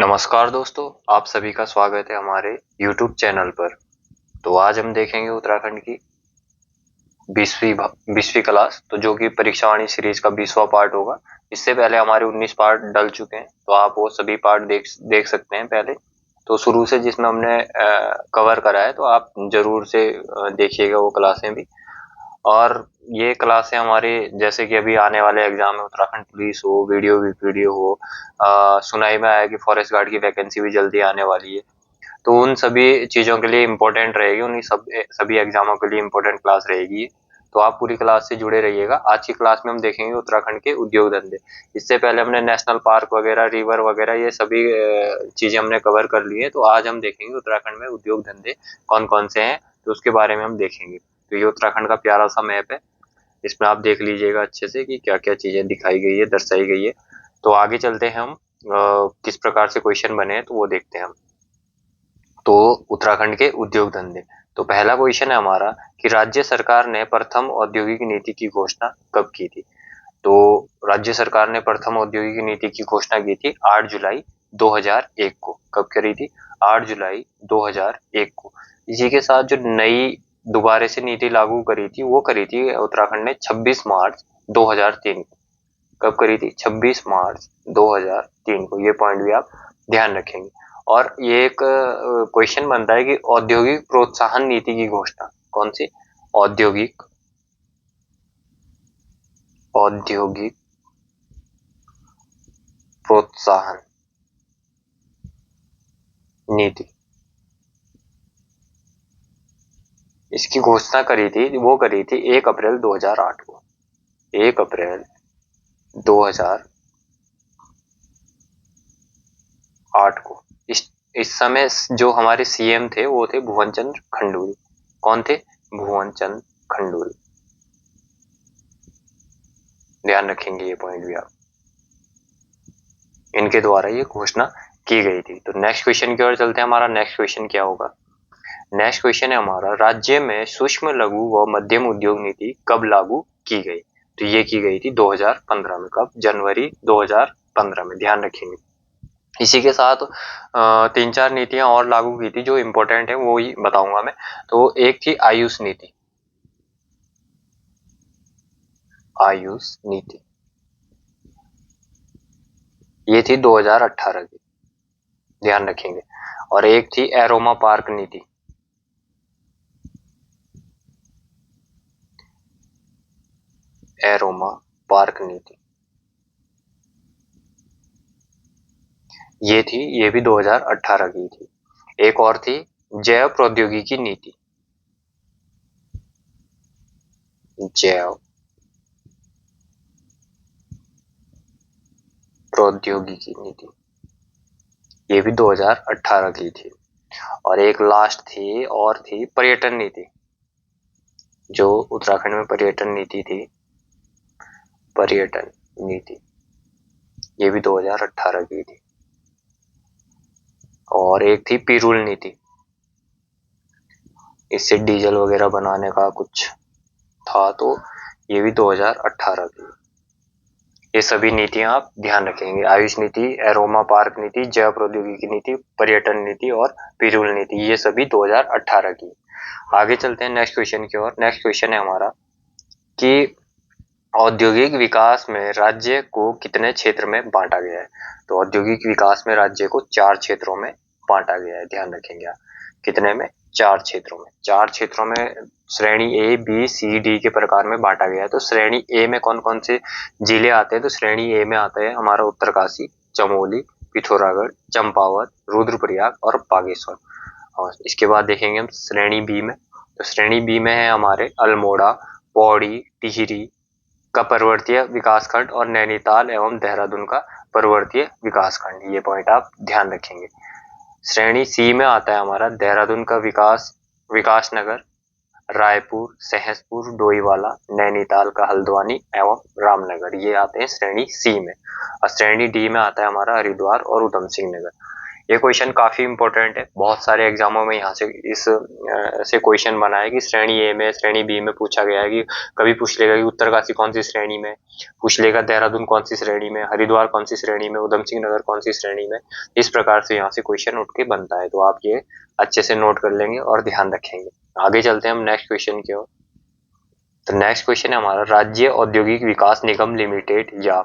नमस्कार दोस्तों, आप सभी का स्वागत है हमारे YouTube चैनल पर। तो आज हम देखेंगे उत्तराखंड की 20वीं क्लास, तो जो कि परीक्षा वाणी सीरीज का 20वां पार्ट होगा। इससे पहले हमारे 19 पार्ट डल चुके हैं, तो आप वो सभी पार्ट देख सकते हैं पहले। तो शुरू से जिसमें हमने कवर करा है, तो आप जरूर से देखिएगा वो क्लासें भी। और ये क्लासें हमारे जैसे कि अभी आने वाले एग्जाम में उत्तराखंड पुलिस हो, वीडियो हो, सुनाई में आया कि फॉरेस्ट गार्ड की वैकेंसी भी जल्दी आने वाली है। तो उन सभी चीजों के लिए इम्पोर्टेंट रहेगी, उन्हीं सभी एग्जामों के लिए इम्पोर्टेंट क्लास रहेगी। तो आप पूरी क्लास से जुड़े रहिएगा। आज की क्लास में हम देखेंगे उत्तराखंड के उद्योग धंधे। इससे पहले हमने नेशनल पार्क वगैरह, रिवर वगैरह, ये सभी चीजें हमने कवर कर ली है। तो आज हम देखेंगे उत्तराखंड में उद्योग धंधे कौन कौन से हैं, तो उसके बारे में हम देखेंगे। तो ये उत्तराखंड का प्यारा सा मैप है, इसमें आप देख लीजिएगा अच्छे से कि क्या क्या चीजें दिखाई गई है, दर्शाई गई है। तो आगे चलते हैं हम, किस प्रकार से क्वेश्चन बने हैं तो वो देखते हैं हम। तो उत्तराखंड के उद्योग धंधे, तो पहला क्वेश्चन है हमारा कि राज्य सरकार ने प्रथम औद्योगिक नीति की घोषणा कब की थी। तो राज्य सरकार ने प्रथम औद्योगिक नीति की घोषणा की थी 8 जुलाई 2001 को। कब करी थी? 8 जुलाई 2001 को। इसी के साथ जो नई दोबारा से नीति लागू करी थी, वो करी थी उत्तराखंड ने 26 मार्च 2003 को। कब करी थी? 26 मार्च 2003 को। ये पॉइंट भी आप ध्यान रखेंगे। और ये एक क्वेश्चन बनता है कि औद्योगिक प्रोत्साहन नीति की घोषणा कौन सी? औद्योगिक औद्योगिक प्रोत्साहन नीति, इसकी घोषणा करी थी, वो करी थी 1 अप्रैल 2008 को। 1 अप्रैल 2008 को। इस समय जो हमारे सीएम थे वो थे भुवन चंद्र खंडूरी। कौन थे? भुवन चंद्र खंडूरी। ध्यान रखेंगे ये पॉइंट भी आप, इनके द्वारा ये घोषणा की गई थी। तो नेक्स्ट क्वेश्चन की ओर चलते हैं। हमारा नेक्स्ट क्वेश्चन क्या होगा? नेक्स्ट क्वेश्चन है हमारा, राज्य में सूक्ष्म लघु व मध्यम उद्योग नीति कब लागू की गई? तो ये की गई थी 2015 में। कब? जनवरी 2015 में। ध्यान रखेंगे। इसी के साथ 3-4 नीतियां और लागू की थी जो इंपॉर्टेंट है, वो ही बताऊंगा मैं। तो एक थी आयुष नीति। आयुष नीति ये थी 2018 की। ध्यान रखेंगे। और एक थी एरोमा पार्क नीति। एरोमा पार्क नीति ये भी 2018 की थी। एक और थी जैव प्रौद्योगिकी नीति। जैव प्रौद्योगिकी नीति ये भी 2018 की थी। और एक लास्ट थी और थी पर्यटन नीति। जो उत्तराखंड में पर्यटन नीति थी, पर्यटन नीति ये भी 2018 की थी। और एक थी पिरूल नीति, इससे डीजल वगैरह बनाने का कुछ था, तो ये भी 2018 की। ये सभी नीतियां आप ध्यान रखेंगे। आयुष नीति, एरोमा पार्क नीति, जैव प्रौद्योगिकी नीति, पर्यटन नीति और पिरूल नीति, ये सभी 2018 की। आगे चलते हैं नेक्स्ट क्वेश्चन की ओर। नेक्स्ट क्वेश्चन है हमारा कि औद्योगिक विकास में राज्य को कितने क्षेत्र में बांटा गया है। तो औद्योगिक विकास में राज्य को 4 क्षेत्रों में बांटा गया है। ध्यान रखेंगे आप। कितने में? 4 क्षेत्रों में। 4 क्षेत्रों में श्रेणी ए, बी, सी, डी के प्रकार में बांटा गया है। तो श्रेणी ए में कौन कौन से जिले आते हैं? तो श्रेणी ए में आता है हमारा उत्तरकाशी, चमोली, पिथौरागढ़, चंपावत, रुद्रप्रयाग और बागेश्वर। और इसके बाद देखेंगे हम श्रेणी बी में। तो श्रेणी बी में है हमारे अल्मोड़ा, पौड़ी, टिहरी का पर्वतीय विकासखंड और नैनीताल एवं देहरादून का पर्वतीय विकासखंड। ये पॉइंट आप ध्यान रखेंगे। श्रेणी सी में आता है हमारा देहरादून का विकास नगर, रायपुर, सहसपुर, डोईवाला, नैनीताल का हल्द्वानी एवं रामनगर। ये आते हैं श्रेणी सी में। और श्रेणी डी में आता है हमारा हरिद्वार और उधम सिंह नगर। ये क्वेश्चन काफी इंपॉर्टेंट है, बहुत सारे एग्जामों में यहाँ से इस से क्वेश्चन बना है कि श्रेणी ए में, श्रेणी बी में पूछा गया है कि कभी पूछ लेगा कि उत्तरकाशी कौन सी श्रेणी में, पूछ लेगा देहरादून कौन सी श्रेणी में, हरिद्वार कौन सी श्रेणी में, उधम सिंह नगर कौन सी श्रेणी में। इस प्रकार से यहाँ से क्वेश्चन उठ के बनता है, तो आप ये अच्छे से नोट कर लेंगे और ध्यान रखेंगे। आगे चलते हैं हम नेक्स्ट क्वेश्चन की ओर। तो नेक्स्ट क्वेश्चन है हमारा, राज्य औद्योगिक विकास निगम लिमिटेड या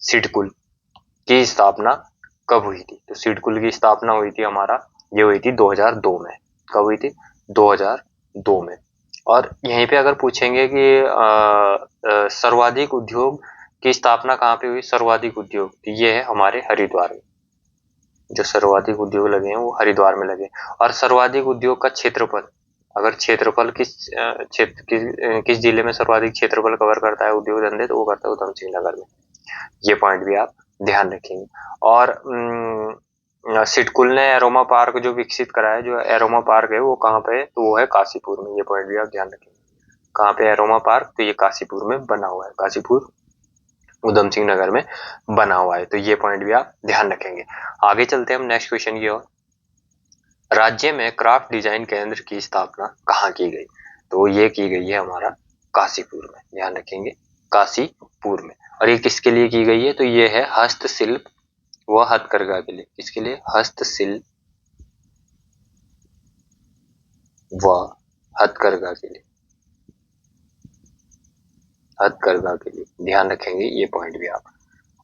सिडकुल की स्थापना कब हुई थी? तो सिडकुल की स्थापना हुई थी हमारा, ये हुई थी 2002 में। कब हुई थी? 2002 में। और यहीं पे अगर पूछेंगे कि सर्वाधिक उद्योग की स्थापना कहाँ पे हुई, सर्वाधिक उद्योग, तो ये है हमारे हरिद्वार में। जो सर्वाधिक उद्योग लगे हैं वो हरिद्वार में लगे। और सर्वाधिक उद्योग का क्षेत्रफल, अगर क्षेत्रफल किस जिले में सर्वाधिक क्षेत्रफल कवर करता है उद्योग धंधे, तो वो करता है उधम सिंह नगर में। ये पॉइंट भी आप ध्यान रखेंगे। और सिडकुल ने एरोमा पार्क जो विकसित करा है, जो एरोमा पार्क है वो कहाँ पे है, तो वो है काशीपुर में। ये पॉइंट भी आप ध्यान रखेंगे। कहाँ पे एरोमा पार्क, तो ये काशीपुर में बना हुआ है, काशीपुर उधम सिंह नगर में बना हुआ है। तो ये पॉइंट भी आप ध्यान रखेंगे। आगे चलते हैं हम नेक्स्ट क्वेश्चन की ओर। राज्य में क्राफ्ट डिजाइन केंद्र की स्थापना कहाँ की गई? तो ये की गई है हमारा काशीपुर में, ध्यान रखेंगे, काशीपुर में। और ये किसके लिए की गई है? तो ये है हस्तशिल्प व हथकरघा के लिए। किसके लिए? हस्तशिल्प व हथकरघा के लिए, हथकरघा के लिए, ध्यान रखेंगे ये पॉइंट भी आप।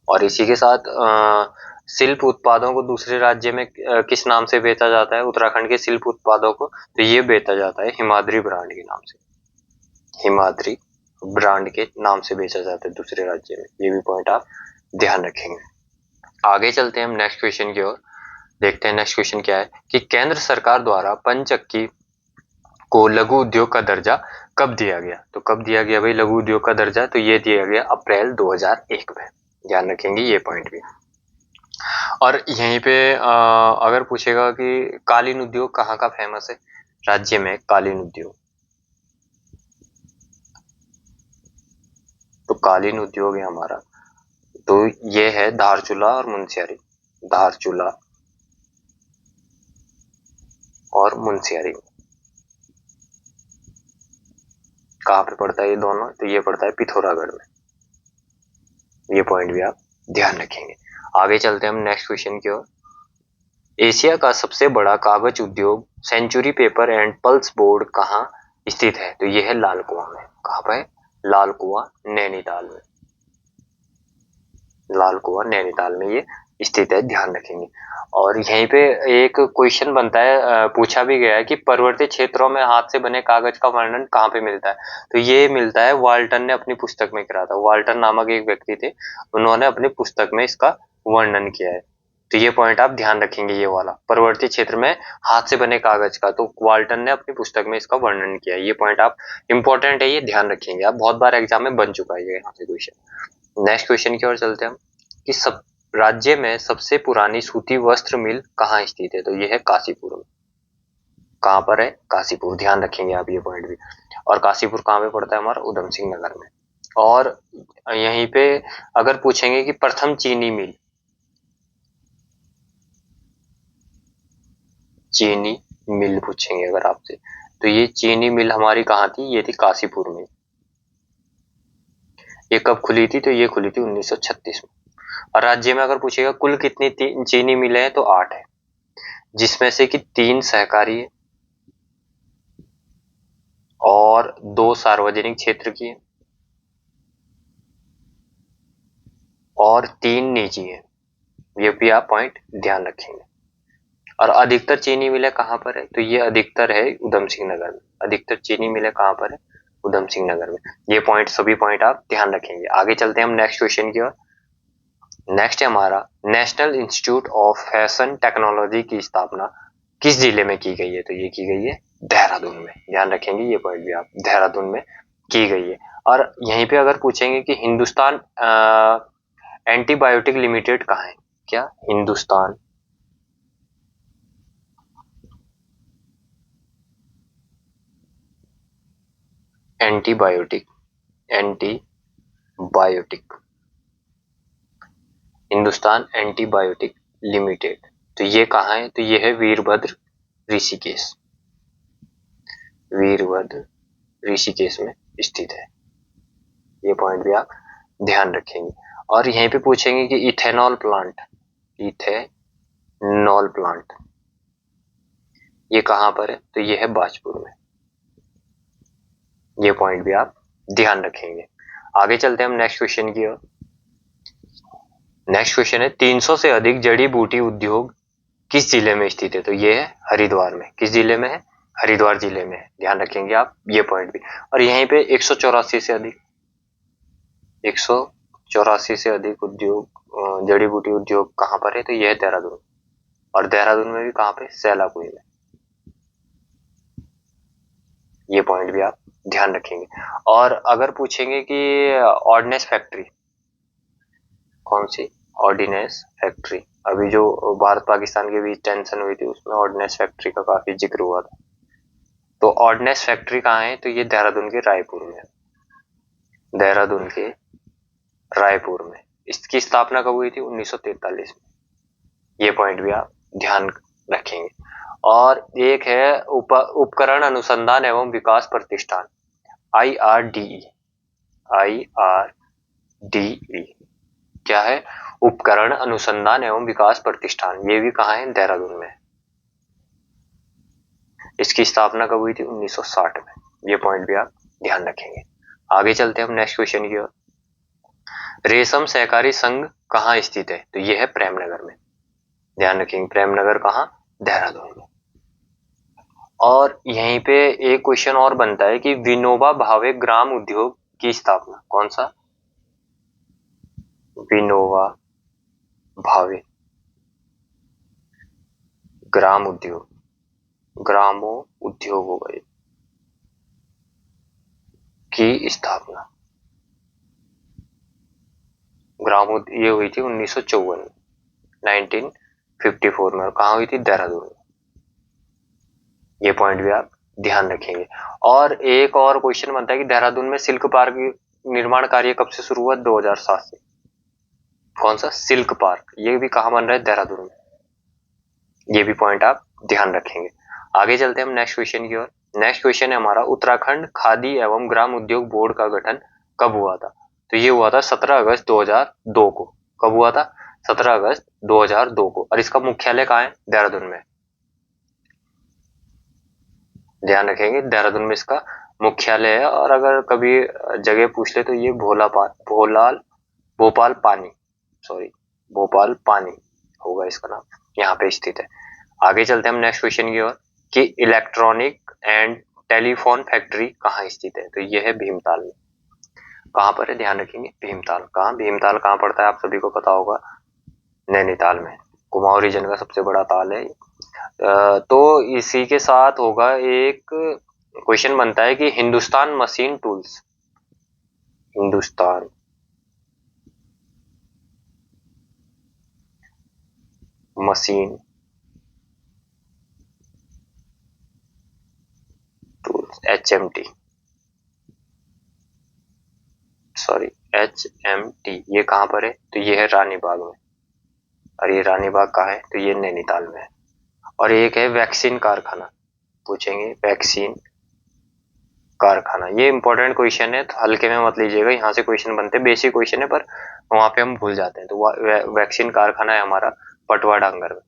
और इसी के साथ शिल्प उत्पादों को दूसरे राज्य में किस नाम से बेचा जाता है? उत्तराखंड के शिल्प उत्पादों को, तो ये बेचा जाता है हिमाद्री ब्रांड के नाम से। हिमाद्री ब्रांड के नाम से बेचा जाता है दूसरे राज्य में। ये भी पॉइंट आप ध्यान रखेंगे। आगे चलते हैं हम नेक्स्ट क्वेश्चन की ओर। देखते हैं नेक्स्ट क्वेश्चन क्या है कि केंद्र सरकार द्वारा पंचक्की को लघु उद्योग का दर्जा कब दिया गया? तो कब दिया गया भाई लघु उद्योग का दर्जा? तो ये दिया गया अप्रैल 2001 में। ध्यान रखेंगे ये पॉइंट भी। और यहीं पे अगर पूछेगा कि कालीन उद्योग कहाँ का फेमस है राज्य में, कालीन उद्योग, तो कालीन उद्योग है हमारा, तो ये है धारचूला और मुनस्यारी। धारचूला और मुनस्यारी कहाँ पे पड़ता है ये दोनों? तो ये पड़ता है पिथौरागढ़ में। ये पॉइंट भी आप ध्यान रखेंगे। आगे चलते हैं हम नेक्स्ट क्वेश्चन की ओर। एशिया का सबसे बड़ा कागज उद्योग Century Paper and Pulp Board कहाँ स्थित है? तो ये है लाल कुआं में। कहाँ पे? लाल कुआं नैनीताल में। लाल कुआं नैनीताल में ये स्थित है, ध्यान रखेंगे। और यहीं पे एक क्वेश्चन बनता है, पूछा भी गया है कि पर्वतीय क्षेत्रों में हाथ से बने कागज का वर्णन कहाँ पे मिलता है? तो ये मिलता है, वाल्टन ने अपनी पुस्तक में करा था। वाल्टन नामक एक व्यक्ति थे, उन्होंने अपनी पुस्तक में इसका वर्णन किया है। तो ये पॉइंट आप ध्यान रखेंगे, ये वाला पर्वतीय क्षेत्र में हाथ से बने कागज का, तो वाल्टन ने अपनी पुस्तक में इसका वर्णन किया है। ये पॉइंट आप इंपॉर्टेंट है, ये ध्यान रखेंगे आप, बहुत बार एग्जाम में बन चुका है ये यहाँ से क्वेश्चन। नेक्स्ट क्वेश्चन की ओर चलते हैं हम कि सब राज्य में सबसे पुरानी सूती वस्त्र मिल कहाँ स्थित है? तो ये है काशीपुर में। कहाँ पर है? काशीपुर, ध्यान रखेंगे आप ये पॉइंट भी। और काशीपुर कहाँ पे पड़ता है हमारा? उधम सिंह नगर में। और यहीं पे अगर पूछेंगे कि प्रथम चीनी मिल, चीनी मिल पूछेंगे अगर आपसे, तो ये चीनी मिल हमारी कहाँ थी? ये थी काशीपुर में। ये कब खुली थी? तो ये खुली थी 1936 में। और राज्य में अगर पूछेगा कुल कितनी चीनी मिलें हैं, तो 8 है, जिसमें से कि 3 सहकारी है और 2 सार्वजनिक क्षेत्र की है और 3 निजी है। ये भी आप पॉइंट ध्यान रखेंगे। और अधिकतर चीनी मिलें कहाँ पर है? तो ये अधिकतर है उधम सिंह नगर में। अधिकतर चीनी मिलें कहाँ पर है? उधम सिंह नगर में। ये पॉइंट, सभी पॉइंट आप ध्यान रखेंगे। आगे चलते हैं हम नेक्स्ट क्वेश्चन की ओर। नेक्स्ट है हमारा, national institute of fashion technology की स्थापना किस जिले में की गई है? तो ये की गई है देहरादून में। ध्यान रखेंगे ये पॉइंट भी आप, देहरादून में की गई है। और यहीं पे अगर पूछेंगे कि हिंदुस्तान एंटीबायोटिक लिमिटेड कहाँ है? क्या? Hindustan antibiotic, antibiotic, Hindustan antibiotic limited, तो ये कहाँ है? तो ये है वीरभद्र ऋषिकेश। वीरभद्र ऋषिकेश में स्थित है। ये पॉइंट भी आप ध्यान रखेंगे। और यहीं पे पूछेंगे कि इथेनॉल प्लांट, इथेनॉल प्लांट ये कहाँ पर है? तो ये है बाजपुर में। ये पॉइंट भी आप ध्यान रखेंगे। आगे चलते हैं हम नेक्स्ट क्वेश्चन की ओर। नेक्स्ट क्वेश्चन है 300 से अधिक जड़ी बूटी उद्योग किस जिले में स्थित है? तो ये है हरिद्वार में। किस जिले में है? हरिद्वार जिले में है। ध्यान रखेंगे आप ये पॉइंट भी। और यहीं पे 184 से अधिक 184 से अधिक उद्योग जड़ी बूटी उद्योग कहाँ पर है? तो यह है देहरादून। और देहरादून में भी कहाँ पे? सैलाकुई में। ये पॉइंट भी आप ध्यान रखेंगे। और अगर पूछेंगे कि ऑर्डिनेंस फैक्ट्री कौन सी? ऑर्डिनेंस फैक्ट्री, अभी जो भारत पाकिस्तान के बीच टेंशन हुई थी उसमें ऑर्डिनेंस फैक्ट्री का काफी जिक्र हुआ था। तो ऑर्डिनेंस फैक्ट्री कहाँ है? तो ये देहरादून के रायपुर में। देहरादून के रायपुर में। इसकी स्थापना कब हुई थी? 1943 में। ये पॉइंट भी आप ध्यान रखेंगे। और एक है उपकरण अनुसंधान एवं विकास प्रतिष्ठान, IRDE। IRDE क्या है? उपकरण अनुसंधान एवं विकास प्रतिष्ठान। ये भी कहाँ है? देहरादून में। इसकी स्थापना कब हुई थी? 1960 में। ये पॉइंट भी आप ध्यान रखेंगे। आगे चलते हैं हम नेक्स्ट क्वेश्चन की ओर। रेशम सहकारी संघ कहाँ स्थित है? तो ये है प्रेमनगर में। ध्यान रखेंगे, प्रेमनगर कहाँ? देहरादून में। और यहीं पे एक क्वेश्चन और बनता है कि विनोबा भावे ग्राम उद्योग की स्थापना, कौन सा? विनोबा भावे ग्राम उद्योग, ग्रामो उद्योग हो गए की स्थापना, ग्राम ये हुई थी 1954 1954 में। और कहाँ हुई थी? देहरादून में। ये पॉइंट भी आप ध्यान रखेंगे। और एक और क्वेश्चन बनता है कि देहरादून में सिल्क पार्क निर्माण कार्य कब से शुरू हुआ? 2007 से। कौन सा? Silk park. ये भी कहाँ बन रहा है? देहरादून में। ये भी पॉइंट आप ध्यान रखेंगे। आगे चलते हैं हम नेक्स्ट क्वेश्चन की ओर। नेक्स्ट क्वेश्चन है हमारा उत्तराखंड खादी एवं ग्राम उद्योग बोर्ड का गठन कब हुआ था? तो ये हुआ था 17 अगस्त 2002 को। कब हुआ था? 17 अगस्त 2002 को। और इसका मुख्यालय कहाँ है? देहरादून में। ध्यान रखेंगे, देहरादून में इसका मुख्यालय है। और अगर कभी जगह पूछ ले तो ये भोपाल पानी, सॉरी भोपाल पानी होगा इसका नाम, यहाँ पे स्थित है। आगे चलते हैं हम नेक्स्ट क्वेश्चन की ओर कि इलेक्ट्रॉनिक एंड टेलीफोन फैक्ट्री कहाँ स्थित है? तो ये है भीमताल में। कहाँ पर है? ध्यान रखेंगे, भीमताल। कहाँ? भीमताल कहाँ पड़ता है? आप सभी को पता होगा, नैनीताल में। कुमाऊं रीजन का सबसे बड़ा ताल है। तो इसी के साथ होगा एक क्वेश्चन बनता है कि Hindustan machine tools, Hindustan machine tools HMT, sorry HMT, ये कहाँ पर है? तो ये है रानीबाग में। और ये रानीबाग कहाँ है? तो ये नैनीताल में है। और एक है वैक्सीन कारखाना, पूछेंगे वैक्सीन कारखाना। ये इंपॉर्टेंट क्वेश्चन है, तो हल्के में मत लीजिएगा, यहाँ से क्वेश्चन बनते हैं, बेसिक क्वेश्चन है पर वहां पे हम भूल जाते हैं। तो वैक्सीन कारखाना है हमारा पटवा डांगर में।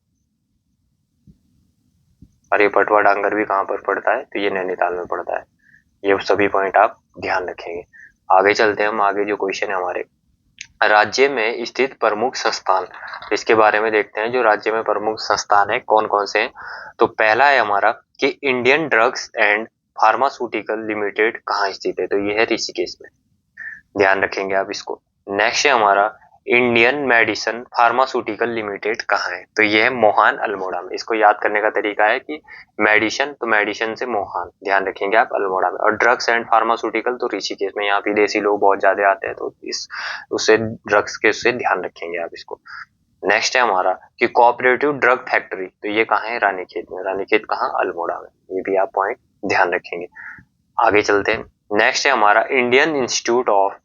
और ये पटवा डांगर भी कहाँ पर पड़ता है? तो ये नैनीताल में पड़ता है। ये सभी पॉइंट आप ध्यान रखेंगे। आगे चलते हैं हम। आगे जो क्वेश्चन है हमारे, राज्य में स्थित प्रमुख संस्थान, इसके बारे में देखते हैं। जो राज्य में प्रमुख संस्थान है कौन कौन से हैं? तो पहला है हमारा कि Indian drugs and pharmaceutical limited कहाँ स्थित है? तो ये है ऋषिकेश में। ध्यान रखेंगे आप इसको। नेक्स्ट है हमारा इंडियन मेडिसन फार्मास्यूटिकल लिमिटेड कहाँ है? तो ये है मोहान अल्मोड़ा में। इसको याद करने का तरीका है कि मेडिसन, तो मेडिसन से मोहान, ध्यान रखेंगे आप, अल्मोड़ा में। और ड्रग्स एंड फार्मास्यूटिकल तो ऋषिकेश में। यहाँ विदेशी लोग बहुत ज्यादा आते हैं तो इस उससे ड्रग्स के उससे ध्यान रखेंगे आप इसको। नेक्स्ट है हमारा कि कोऑपरेटिव ड्रग फैक्ट्री, तो ये कहाँ है? रानीखेत में। रानीखेत कहाँ? अल्मोड़ा में। ये भी आप पॉइंट ध्यान रखेंगे। आगे चलते हैं। नेक्स्ट है हमारा Indian institute of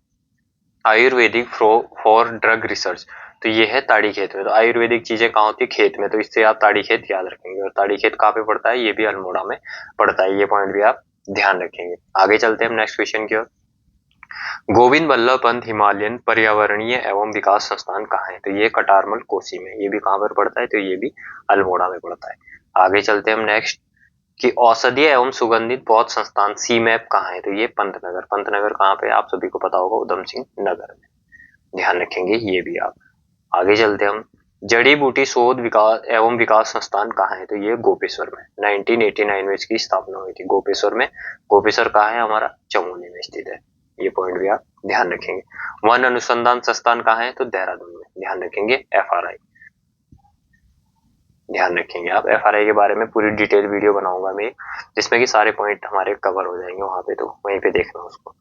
Ayurvedic for drug research, तो ये है ताड़ी खेत में। तो आयुर्वेदिक चीजें कहाँ होती है? खेत में। तो इससे आप ताड़ी खेत याद रखेंगे। और ताड़ी खेत कहाँ पे पड़ता है? ये भी अल्मोड़ा में पड़ता है। ये पॉइंट भी आप ध्यान रखेंगे। आगे चलते हैं हम नेक्स्ट क्वेश्चन की ओर। गोविंद बल्लभ पंत हिमालयन पर्यावरणीय एवं विकास संस्थान कहाँ है? तो ये कटारमल कोसी में। ये भी कहाँ पर पड़ता है? तो ये भी अल्मोड़ा में पड़ता है। आगे चलते हैं हम नेक्स्ट कि औषधीय एवं सुगंधित पौध संस्थान सीमैप कहाँ है? तो ये पंतनगर। पंतनगर कहाँ पे? आप सभी को पता होगा, उधम सिंह नगर में। ध्यान रखेंगे ये भी आप। आगे चलते हम। जड़ी बूटी शोध विकास एवं विकास संस्थान कहाँ है? तो ये गोपेश्वर में। 1989 में इसकी स्थापना हुई थी गोपेश्वर में। गोपेश्वर कहाँ है? हमारा चमोली में स्थित है। ये पॉइंट भी आप ध्यान रखेंगे। वन अनुसंधान संस्थान कहाँ है? तो देहरादून में। ध्यान रखेंगे FRI। ध्यान रखेंगे आप। FRI के बारे में पूरी डिटेल वीडियो बनाऊंगा मैं, जिसमें कि सारे पॉइंट हमारे कवर हो जाएंगे वहां पे, तो वहीं पे देखना उसको।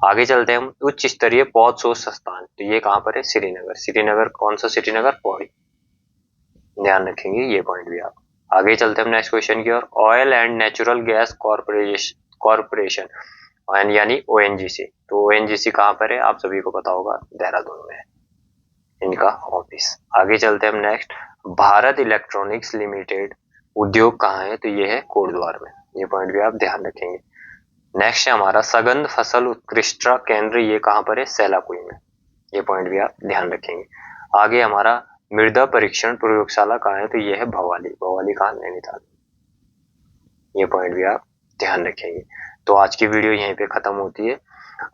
आगे चलते हैं हम। उच्च स्तरीय पौध शोध संस्थान, तो ये कहाँ पर है? श्रीनगर। श्रीनगर कौन सा श्रीनगर? पौड़ी। ध्यान रखेंगे ये पॉइंट भी आप। आगे चलते हैं हम नेक्स्ट क्वेश्चन की ओर। Oil and natural gas corporation यानी ONGC। तो ONGC कहाँ पर है? आप सभी को पता होगा, देहरादून में है इनका ऑफिस। आगे चलते हैं हम नेक्स्ट। भारत इलेक्ट्रॉनिक्स लिमिटेड उद्योग कहाँ है? तो ये है कोटद्वार में। ये पॉइंट भी आप ध्यान रखेंगे। नेक्स्ट है हमारा सघन फसल उत्कृष्ट केंद्र। ये कहाँ पर है? सेलाकुई में। ये पॉइंट भी आप ध्यान रखेंगे। आगे हमारा मृदा परीक्षण प्रयोगशाला कहाँ है? तो ये है भवाली। भवाली कहाँ? नैनीताल। ये पॉइंट भी आप ध्यान रखेंगे। तो आज की वीडियो यहीं पे खत्म होती है।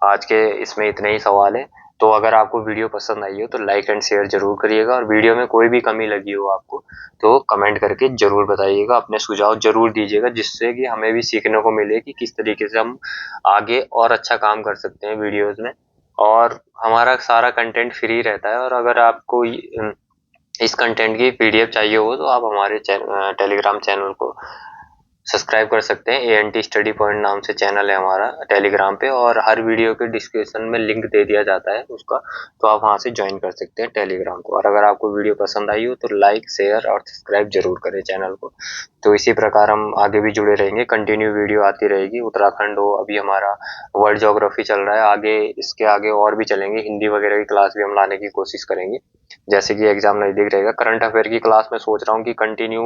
आज के इसमें इतने ही सवाल है। तो अगर आपको वीडियो पसंद आई हो तो लाइक एंड शेयर जरूर करिएगा, और वीडियो में कोई भी कमी लगी हो आपको तो कमेंट करके जरूर बताइएगा, अपने सुझाव जरूर दीजिएगा, जिससे कि हमें भी सीखने को मिले कि किस तरीके से हम आगे और अच्छा काम कर सकते हैं वीडियोस में। और हमारा सारा कंटेंट फ्री रहता है, और अगर आपको इस कंटेंट की PDF चाहिए हो तो आप हमारे टेलीग्राम चैनल को सब्सक्राइब कर सकते हैं। ANT स्टडी पॉइंट नाम से चैनल है हमारा टेलीग्राम पे, और हर वीडियो के डिस्क्रिप्शन में लिंक दे दिया जाता है उसका, तो आप वहां से ज्वाइन कर सकते हैं टेलीग्राम को। और अगर आपको वीडियो पसंद आई हो तो लाइक शेयर और सब्सक्राइब जरूर करें चैनल को। तो इसी प्रकार हम आगे भी जुड़े रहेंगे, कंटिन्यू वीडियो आती रहेगी। उत्तराखंड हो, अभी हमारा वर्ल्ड ज्योग्राफी चल रहा है, आगे इसके आगे और भी चलेंगे। हिंदी वगैरह की क्लास भी हम लाने की कोशिश करेंगे, जैसे कि एग्जाम नजदीक रहेगा। करंट अफेयर की क्लास में सोच रहा हूँ कि कंटिन्यू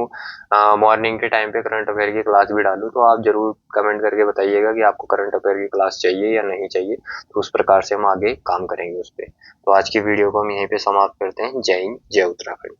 मॉर्निंग के टाइम पे करंट अफेयर की क्लास भी डालूं। तो आप जरूर कमेंट करके बताइएगा कि आपको करंट अफेयर की क्लास चाहिए या नहीं चाहिए, तो उस प्रकार से हम आगे काम करेंगे उस पर। तो आज की वीडियो को हम यहीं पे समाप्त करते हैं। जय हिंद, जय उत्तराखंड।